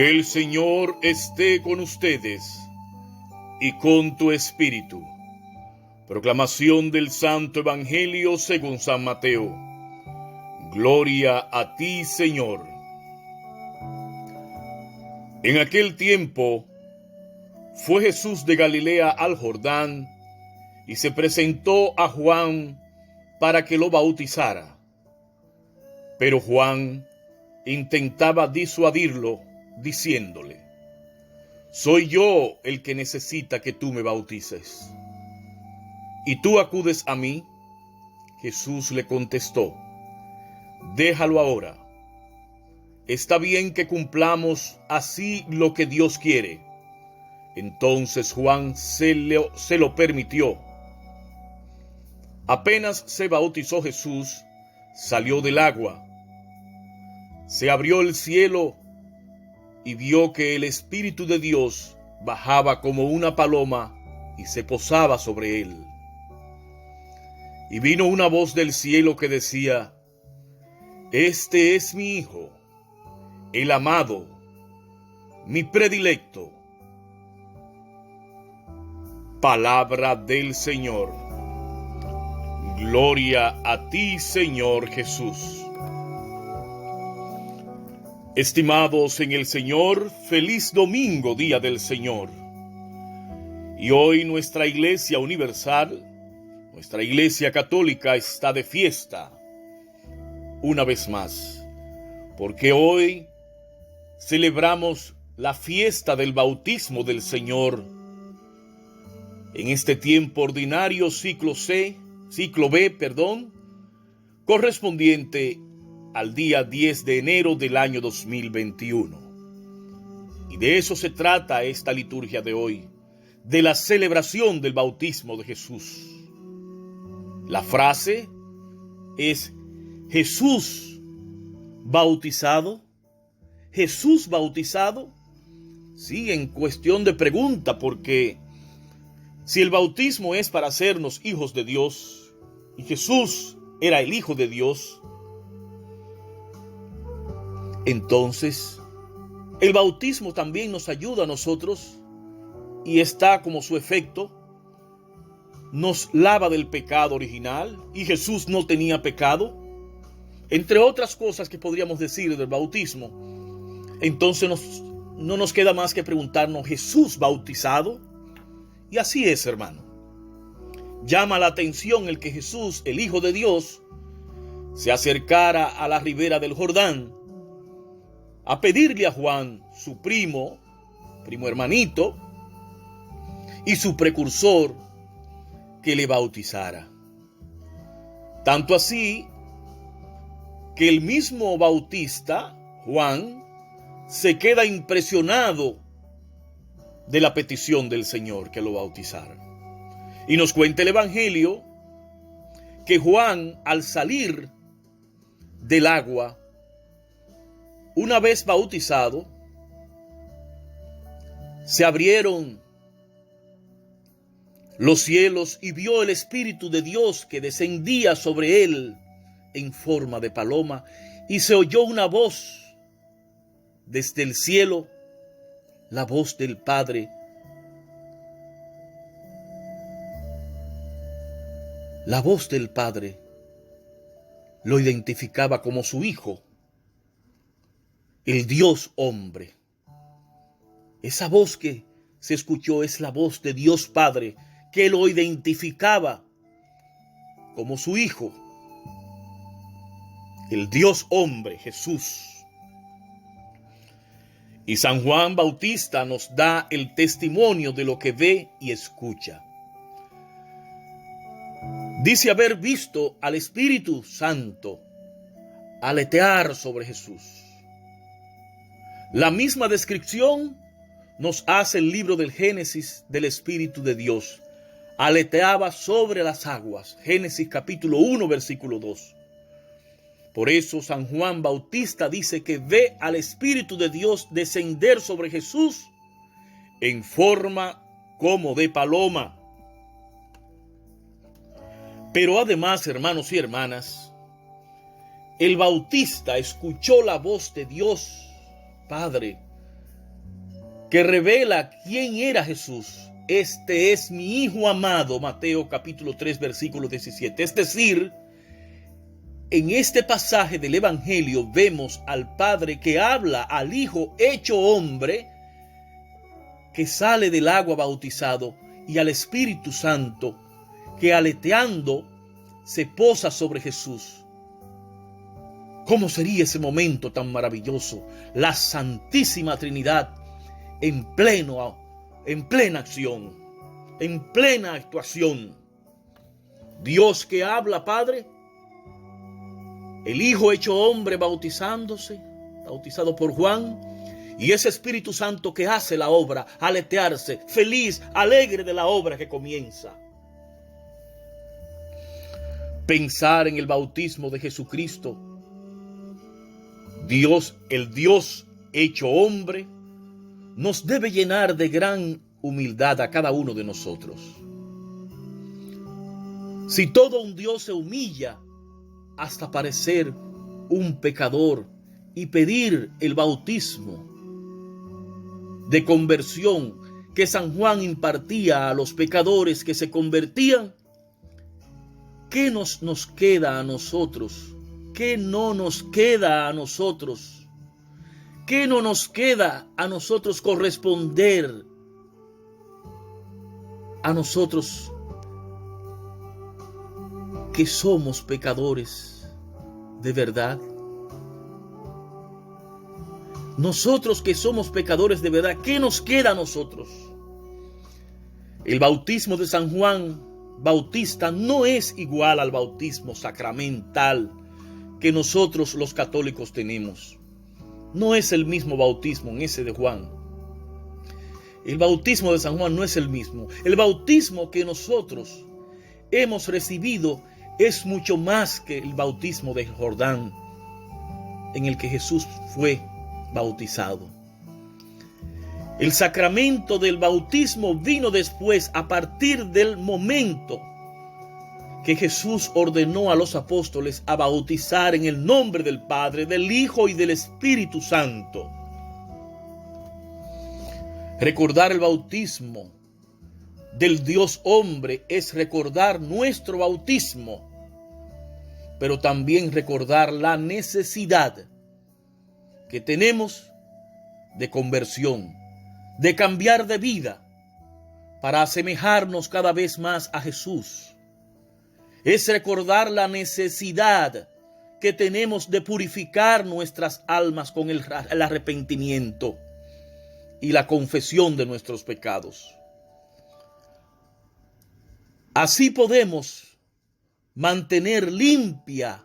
Que el Señor esté con ustedes y con tu espíritu. Proclamación del Santo Evangelio según San Mateo. Gloria a ti, Señor. En aquel tiempo fue Jesús de Galilea al Jordán y se presentó a Juan para que lo bautizara. Pero Juan intentaba disuadirlo, diciéndole: «Soy yo el que necesita que tú me bautices, ¿y tú acudes a mí?» Jesús le contestó: «Déjalo ahora. Está bien que cumplamos así lo que Dios quiere». Entonces Juan se lo permitió. Apenas se bautizó Jesús, salió del agua. Se abrió el cielo y vio que el Espíritu de Dios bajaba como una paloma y se posaba sobre él. Y vino una voz del cielo que decía: «Este es mi Hijo, el amado, mi predilecto». Palabra del Señor. Gloria a ti, Señor Jesús. Estimados en el Señor, feliz domingo, día del Señor. Y hoy nuestra Iglesia Universal, nuestra Iglesia Católica, está de fiesta una vez más, porque hoy celebramos la fiesta del bautismo del Señor. En este tiempo ordinario, ciclo B, correspondiente al día 10 de enero del año 2021. Y de eso se trata esta liturgia de hoy, de la celebración del bautismo de Jesús. La frase es: Jesús bautizado. Jesús bautizado. Sí, en cuestión de pregunta, porque si el bautismo es para hacernos hijos de Dios, y Jesús era el Hijo de Dios, entonces el bautismo también nos ayuda a nosotros y está como su efecto, nos lava del pecado original, y Jesús no tenía pecado, entre otras cosas que podríamos decir del bautismo. Entonces no nos queda más que preguntarnos: ¿Jesús bautizado? Y así es, hermano. Llama la atención el que Jesús, el Hijo de Dios, se acercara a la ribera del Jordán a pedirle a Juan, su primo hermanito y su precursor, que le bautizara. Tanto así que el mismo bautista, Juan, se queda impresionado de la petición del Señor que lo bautizara. Y nos cuenta el Evangelio que Juan, al salir del agua, una vez bautizado, se abrieron los cielos y vio el Espíritu de Dios que descendía sobre él en forma de paloma, y se oyó una voz desde el cielo, la voz del Padre. La voz del Padre lo identificaba como su Hijo, el Dios hombre. Esa voz que se escuchó es la voz de Dios Padre, que lo identificaba como su Hijo, el Dios hombre, Jesús. Y San Juan Bautista nos da el testimonio de lo que ve y escucha. Dice haber visto al Espíritu Santo aletear sobre Jesús. La misma descripción nos hace el libro del Génesis del Espíritu de Dios. Aleteaba sobre las aguas. Génesis capítulo 1, versículo 2. Por eso San Juan Bautista dice que ve al Espíritu de Dios descender sobre Jesús en forma como de paloma. Pero además, hermanos y hermanas, el Bautista escuchó la voz de Dios Padre que revela quién era Jesús. Este es mi Hijo amado, Mateo capítulo 3, versículo 17. Es decir, en este pasaje del Evangelio vemos al Padre que habla al Hijo hecho hombre, que sale del agua bautizado, y al Espíritu Santo, que aleteando se posa sobre Jesús. ¿Cómo sería ese momento tan maravilloso? La Santísima Trinidad en plena acción, en plena actuación. Dios que habla, Padre, el Hijo hecho hombre bautizado por Juan, y ese Espíritu Santo que hace la obra, aletearse, feliz, alegre de la obra que comienza. Pensar en el bautismo de Jesucristo, Dios, el Dios hecho hombre, nos debe llenar de gran humildad a cada uno de nosotros. Si todo un Dios se humilla hasta parecer un pecador y pedir el bautismo de conversión que San Juan impartía a los pecadores que se convertían, ¿qué nos queda a nosotros? ¿Qué no nos queda a nosotros? ¿Qué no nos queda a nosotros corresponder a nosotros que somos pecadores de verdad? Nosotros que somos pecadores de verdad, ¿qué nos queda a nosotros? El bautismo de San Juan Bautista no es igual al bautismo sacramental que nosotros los católicos tenemos. No es el mismo bautismo en ese de Juan. El bautismo de San Juan no es el mismo. El bautismo que nosotros hemos recibido es mucho más que el bautismo de Jordán, en el que Jesús fue bautizado. El sacramento del bautismo vino después, a partir del momento que Jesús ordenó a los apóstoles a bautizar en el nombre del Padre, del Hijo y del Espíritu Santo. Recordar el bautismo del Dios hombre es recordar nuestro bautismo, pero también recordar la necesidad que tenemos de conversión, de cambiar de vida para asemejarnos cada vez más a Jesús. Es recordar la necesidad que tenemos de purificar nuestras almas con el arrepentimiento y la confesión de nuestros pecados. Así podemos mantener limpia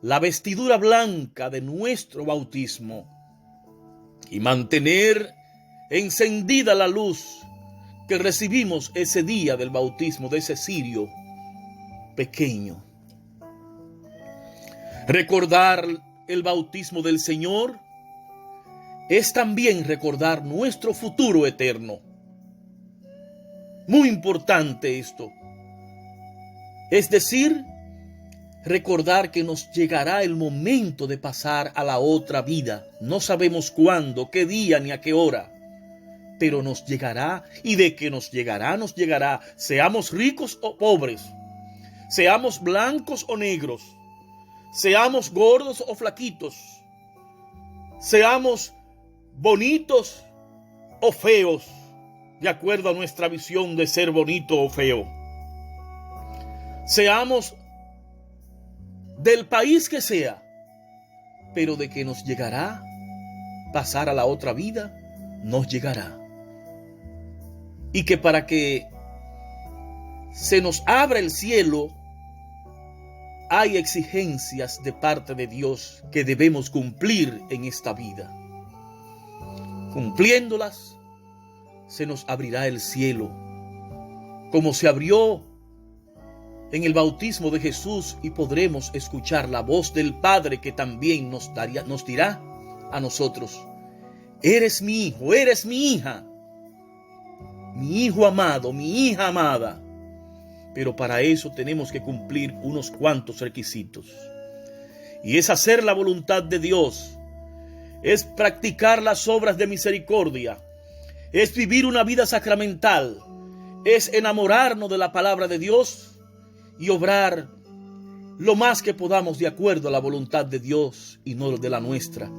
la vestidura blanca de nuestro bautismo y mantener encendida la luz que recibimos ese día del bautismo de ese cirio pequeño. Recordar el bautismo del Señor es también recordar nuestro futuro eterno. Muy importante esto. Es decir, recordar que nos llegará el momento de pasar a la otra vida. No sabemos cuándo, qué día ni a qué hora, pero nos llegará, y de que nos llegará, seamos ricos o pobres, seamos blancos o negros, seamos gordos o flaquitos, seamos bonitos o feos, de acuerdo a nuestra visión de ser bonito o feo. Seamos del país que sea, pero de que nos llegará pasar a la otra vida, nos llegará. Y que para que se nos abra el cielo, hay exigencias de parte de Dios que debemos cumplir en esta vida. Cumpliéndolas, se nos abrirá el cielo, como se abrió en el bautismo de Jesús, y podremos escuchar la voz del Padre que también nos dirá a nosotros: eres mi hijo, eres mi hija, mi hijo amado, mi hija amada. Pero para eso tenemos que cumplir unos cuantos requisitos. Y es hacer la voluntad de Dios, es practicar las obras de misericordia, es vivir una vida sacramental, es enamorarnos de la palabra de Dios y obrar lo más que podamos de acuerdo a la voluntad de Dios y no de la nuestra,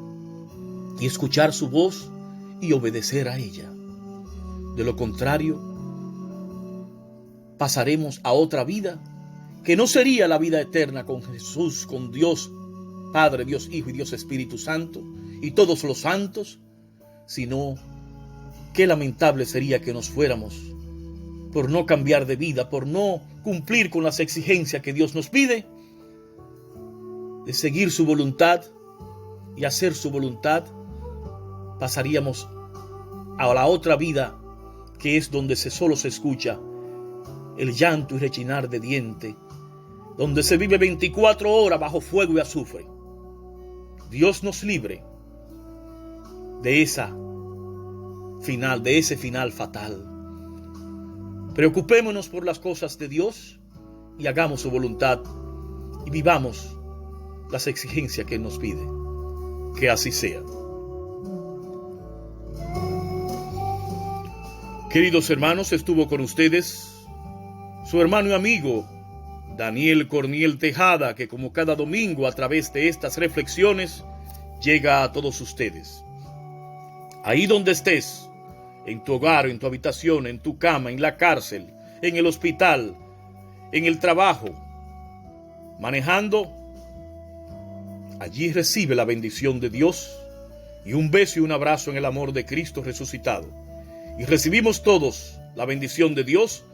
y escuchar su voz y obedecer a ella. De lo contrario, pasaremos a otra vida que no sería la vida eterna con Jesús, con Dios Padre, Dios Hijo y Dios Espíritu Santo y todos los santos, sino qué lamentable sería que nos fuéramos por no cambiar de vida, por no cumplir con las exigencias que Dios nos pide, de seguir su voluntad y hacer su voluntad. Pasaríamos a la otra vida, que es donde solo se escucha el llanto y rechinar de dientes, donde se vive 24 horas bajo fuego y azufre. Dios nos libre de ese final fatal. Preocupémonos por las cosas de Dios y hagamos su voluntad y vivamos las exigencias que Él nos pide. Que así sea. Queridos hermanos, estuvo con ustedes su hermano y amigo Daniel Corniel Tejada, que como cada domingo a través de estas reflexiones llega a todos ustedes. Ahí donde estés, en tu hogar, en tu habitación, en tu cama, en la cárcel, en el hospital, en el trabajo, manejando, allí recibe la bendición de Dios y un beso y un abrazo en el amor de Cristo resucitado. Y recibimos todos la bendición de Dios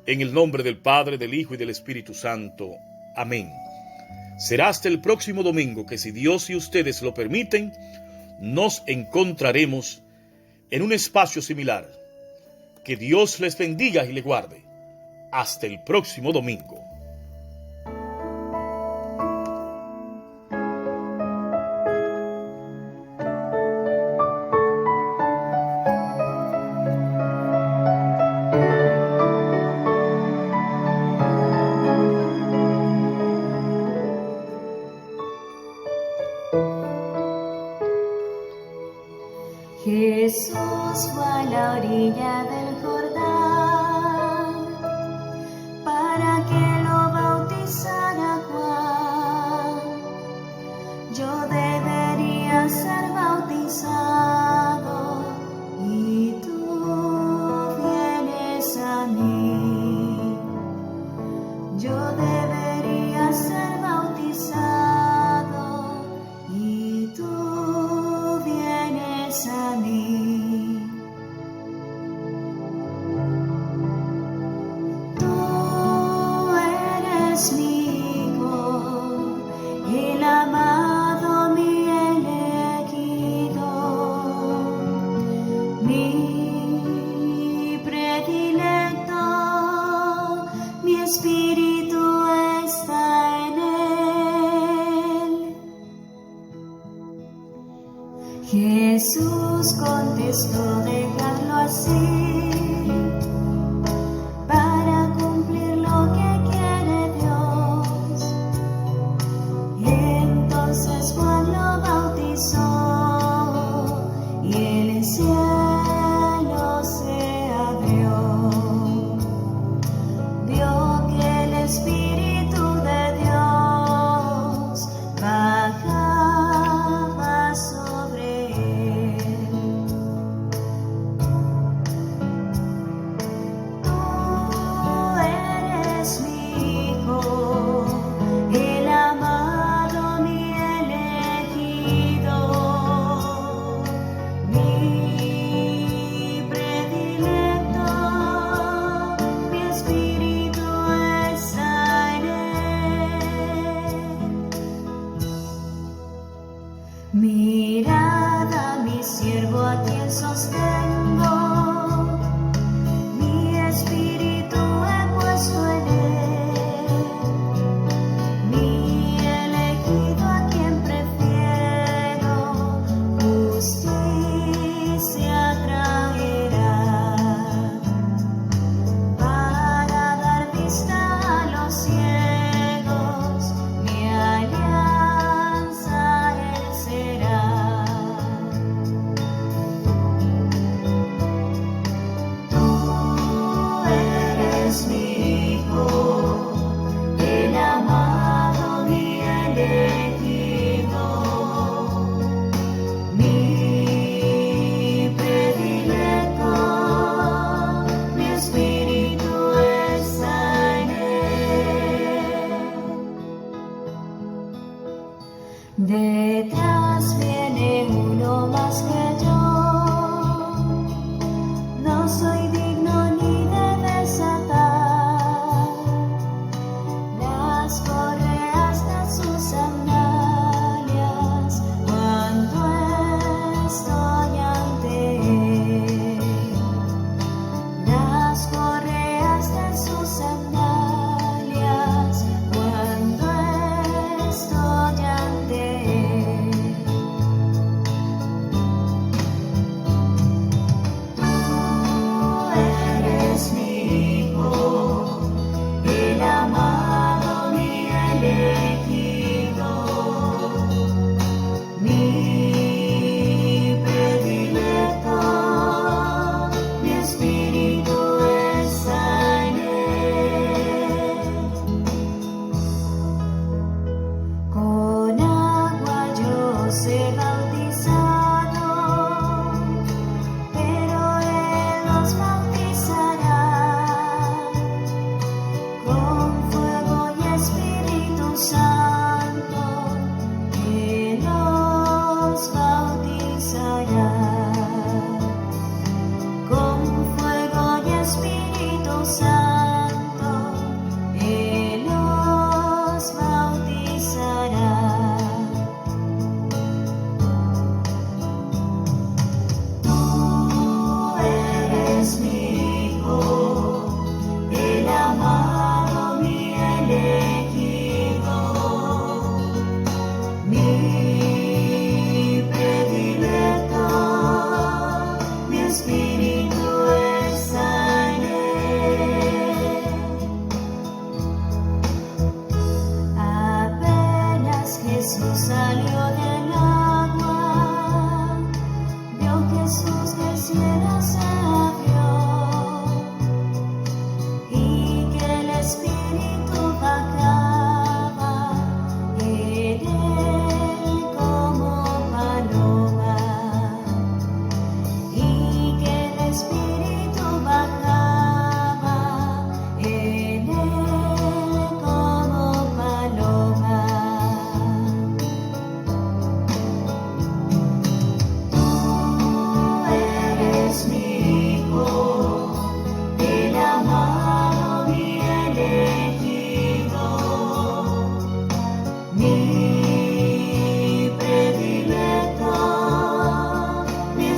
en el nombre del Padre, del Hijo y del Espíritu Santo. Amén. Será hasta el próximo domingo que, si Dios y ustedes lo permiten, nos encontraremos en un espacio similar. Que Dios les bendiga y les guarde. Hasta el próximo domingo. Jesús fue a la orilla del Jordán para que lo bautizara Juan. Yo debería ser bautizado y tú vienes a mí. Yo debería ser bautizado y tú vienes a mí. Tú eres mi Hijo, el amado, mi elegido, mi predilecto, mi espíritu está en él. Jesús contestó, déjalo así, para cumplir lo que quiere Dios. Entonces Juan lo bautizó y el cielo se abrió. Vio que el Espíritu de Dios bajaba sobre él.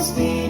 respiro.